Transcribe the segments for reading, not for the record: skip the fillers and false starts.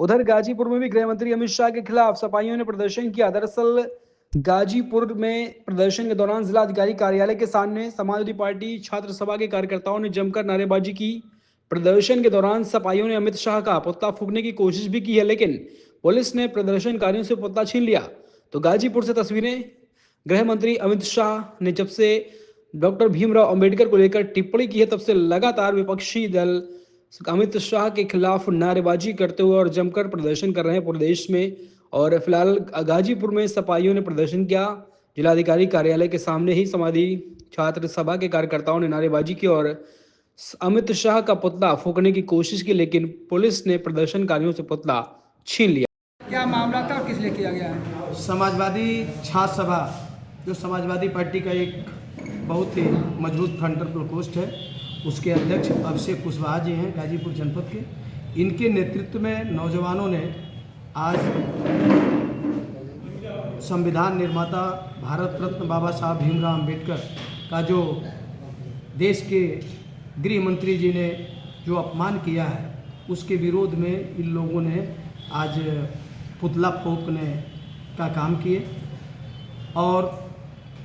उधर गाजीपुर में भी गृह मंत्री अमित शाह के खिलाफ सपाइयों ने प्रदर्शन किया। दरअसल गाजीपुर में प्रदर्शन के दौरान जिला अधिकारी कार्यालय के सामने समाजवादी पार्टी छात्र सभा के कार्यकर्ताओं ने जमकर नारेबाजी की। प्रदर्शन के दौरान सपाइयों ने अमित शाह का पुतला फूंकने की कोशिश भी की है, लेकिन पुलिस ने प्रदर्शनकारियों से पुतला छीन लिया। तो गाजीपुर से तस्वीरें। गृह मंत्री अमित शाह ने जब से डॉक्टर भीमराव अंबेडकर को लेकर टिप्पणी की है, तब से लगातार विपक्षी दल अमित शाह के खिलाफ नारेबाजी करते हुए और जमकर प्रदर्शन कर रहे हैं पूरे देश में। और फिलहाल गाजीपुर में सपाइयों ने प्रदर्शन किया। जिलाधिकारी कार्यालय के सामने ही समाजवादी छात्र सभा के कार्यकर्ताओं ने नारेबाजी की और अमित शाह का पुतला फूंकने की कोशिश की, लेकिन पुलिस ने प्रदर्शनकारियों से पुतला छीन लिया। क्या मामला था और किस लिए किया गया है? समाजवादी छात्र सभा जो समाजवादी पार्टी का एक बहुत ही मजबूत फ्रंटल प्रकोष्ठ है, उसके अध्यक्ष अभिषेक कुशवाहा जी हैं गाजीपुर जनपद के। इनके नेतृत्व में नौजवानों ने आज संविधान निर्माता भारत रत्न बाबा साहब भीमराव अंबेडकर का जो देश के गृह मंत्री जी ने जो अपमान किया है, उसके विरोध में इन लोगों ने आज पुतला फूंकने का काम किए। और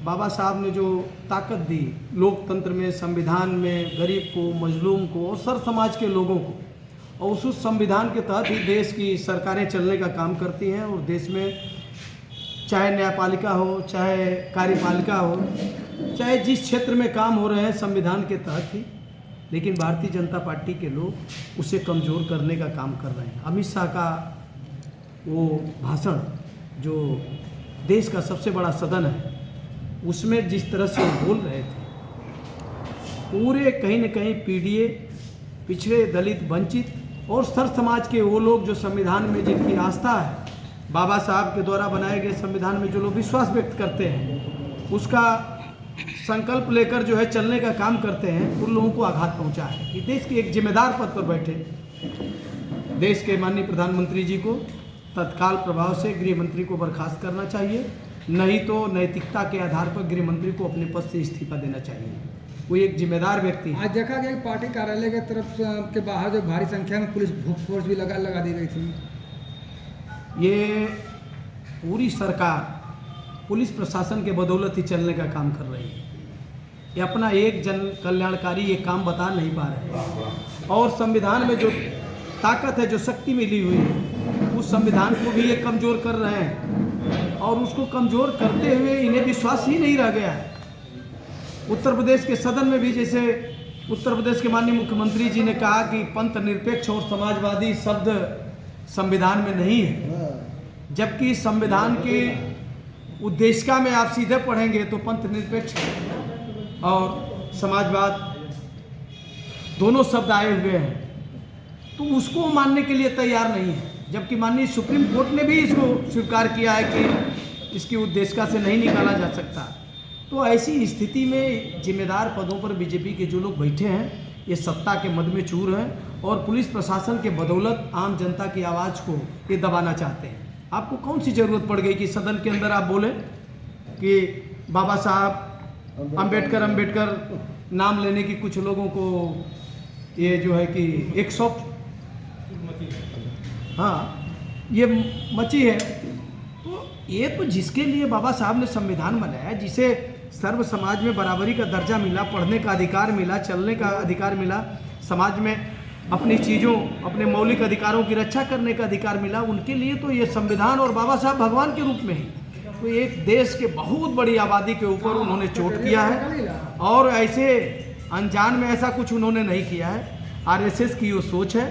बाबा साहब ने जो ताकत दी लोकतंत्र में, संविधान में, गरीब को, मजलूम को और सर समाज के लोगों को, और उस संविधान के तहत ही देश की सरकारें चलने का काम करती हैं। और देश में चाहे न्यायपालिका हो, चाहे कार्यपालिका हो, चाहे जिस क्षेत्र में काम हो रहे हैं संविधान के तहत ही, लेकिन भारतीय जनता पार्टी के लोग उसे कमज़ोर करने का काम कर रहे हैं। अमित शाह का वो भाषण जो देश का सबसे बड़ा सदन है, उसमें जिस तरह से बोल रहे थे, पूरे कहीं न कहीं पीडीए, पिछड़े, दलित, वंचित और सर समाज के वो लोग जो संविधान में जिनकी आस्था है, बाबा साहब के द्वारा बनाए गए संविधान में जो लोग विश्वास व्यक्त करते हैं, उसका संकल्प लेकर जो है चलने का काम करते हैं, उन लोगों को आघात पहुंचा है। कि देश के एक जिम्मेदार पद पर बैठे देश के माननीय प्रधानमंत्री जी को तत्काल प्रभाव से गृह मंत्री को बर्खास्त करना चाहिए, नहीं तो नैतिकता के आधार पर गृह मंत्री को अपने पद से इस्तीफा देना चाहिए। वो एक जिम्मेदार व्यक्ति है। आज देखा गया कि पार्टी कार्यालय की तरफ के बाहर जो भारी संख्या में पुलिस फोर्स भी लगा दी गई थी। ये पूरी सरकार पुलिस प्रशासन के बदौलत ही चलने का काम कर रही है। ये अपना एक जन कल्याणकारी ये काम बता नहीं पा रहे हैं। और संविधान में जो ताकत है, जो शक्ति मिली हुई है, उस संविधान को भी ये कमज़ोर कर रहे हैं। और उसको कमज़ोर करते हुए इन्हें विश्वास ही नहीं रह गया है। उत्तर प्रदेश के सदन में भी, जैसे उत्तर प्रदेश के माननीय मुख्यमंत्री जी ने कहा कि पंथ निरपेक्ष और समाजवादी शब्द संविधान में नहीं है, जबकि संविधान के उद्देशिका में आप सीधे पढ़ेंगे तो पंथ निरपेक्ष और समाजवाद दोनों शब्द आए हुए हैं, तो उसको मानने के लिए तैयार नहीं है। जबकि माननीय सुप्रीम कोर्ट ने भी इसको स्वीकार किया है कि इसकी उद्देशिका से नहीं निकाला जा सकता। तो ऐसी स्थिति में जिम्मेदार पदों पर बीजेपी के जो लोग बैठे हैं, ये सत्ता के मद में चूर हैं और पुलिस प्रशासन के बदौलत आम जनता की आवाज़ को ये दबाना चाहते हैं। आपको कौन सी ज़रूरत पड़ गई कि सदन के अंदर आप बोले कि बाबा साहब अंबेडकर नाम लेने की कुछ लोगों को ये जो है कि एक शौक, हाँ, ये मची है। तो ये तो जिसके लिए बाबा साहब ने संविधान बनाया, जिसे सर्व समाज में बराबरी का दर्जा मिला, पढ़ने का अधिकार मिला, चलने का अधिकार मिला, समाज में अपनी चीज़ों, अपने मौलिक अधिकारों की रक्षा करने का अधिकार मिला, उनके लिए तो ये संविधान और बाबा साहब भगवान के रूप में ही। तो एक देश के बहुत बड़ी आबादी के ऊपर उन्होंने चोट किया है और ऐसे अनजान में ऐसा कुछ उन्होंने नहीं किया है। आरएसएस की वो सोच है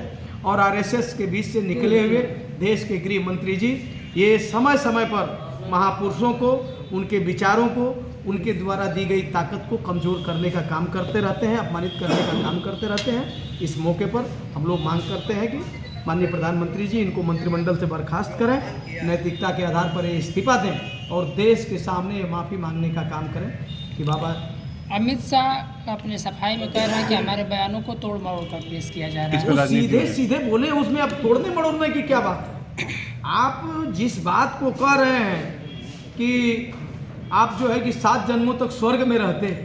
और आरएसएस के बीच से निकले हुए देश के गृह मंत्री जी ये समय समय पर महापुरुषों को, उनके विचारों को, उनके द्वारा दी गई ताकत को कमज़ोर करने का काम करते रहते हैं, अपमानित करने का काम करते रहते हैं। इस मौके पर हम लोग मांग करते हैं कि माननीय प्रधानमंत्री जी इनको मंत्रिमंडल से बर्खास्त करें, नैतिकता के आधार पर ये इस्तीफा दें और देश के सामने माफ़ी मांगने का काम करें कि बाबा। अमित शाह अपने सफाई में कह रहे हैं कि हमारे बयानों को तोड़ मरोड़ कर पेश किया जा रहा है। तो सीधे सीधे बोले, उसमें अब तोड़ने मरोड़ने की क्या बात है? आप जिस बात को कह रहे हैं कि आप जो है कि 7 जन्मों तक स्वर्ग में रहते हैं,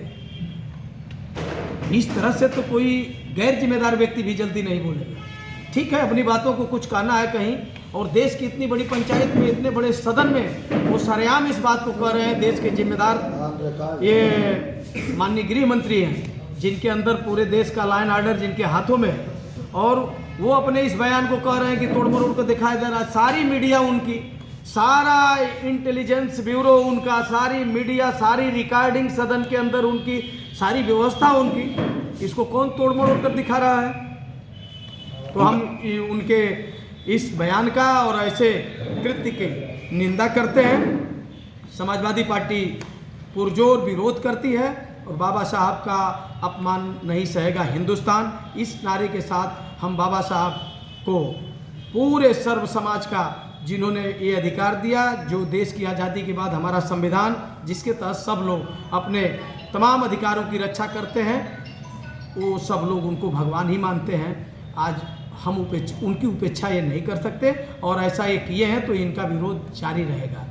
इस तरह से तो कोई गैर जिम्मेदार व्यक्ति भी जल्दी नहीं बोलेगा। ठीक है, अपनी बातों को कुछ कहना है कहीं, और देश की इतनी बड़ी पंचायत में, इतने बड़े सदन में वो सरेआम इस बात को कह रहे हैं। देश के जिम्मेदार ये माननीय गृह मंत्री हैं, जिनके अंदर पूरे देश का लॉ एंड ऑर्डर जिनके हाथों में है, और वो अपने इस बयान को कह रहे हैं कि तोड़ मरोड़ को दिखाई दे रहा है। सारी मीडिया उनकी, सारा इंटेलिजेंस ब्यूरो उनका, सारी मीडिया, सारी रिकॉर्डिंग सदन के अंदर उनकी, सारी व्यवस्था उनकी, इसको कौन तोड़ मरोड़ कर दिखा रहा है? तो हम उनके इस बयान का और ऐसे कृत्य की निंदा करते हैं। समाजवादी पार्टी पुरजोर विरोध करती है और बाबा साहब का अपमान नहीं सहेगा हिंदुस्तान। इस नारे के साथ हम बाबा साहब को, पूरे सर्व समाज का, जिन्होंने ये अधिकार दिया, जो देश की आज़ादी के बाद हमारा संविधान, जिसके तहत सब लोग अपने तमाम अधिकारों की रक्षा करते हैं, वो सब लोग उनको भगवान ही मानते हैं। आज हम उनकी उपेक्षा ये नहीं कर सकते, और ऐसा ये किए हैं तो इनका विरोध जारी रहेगा।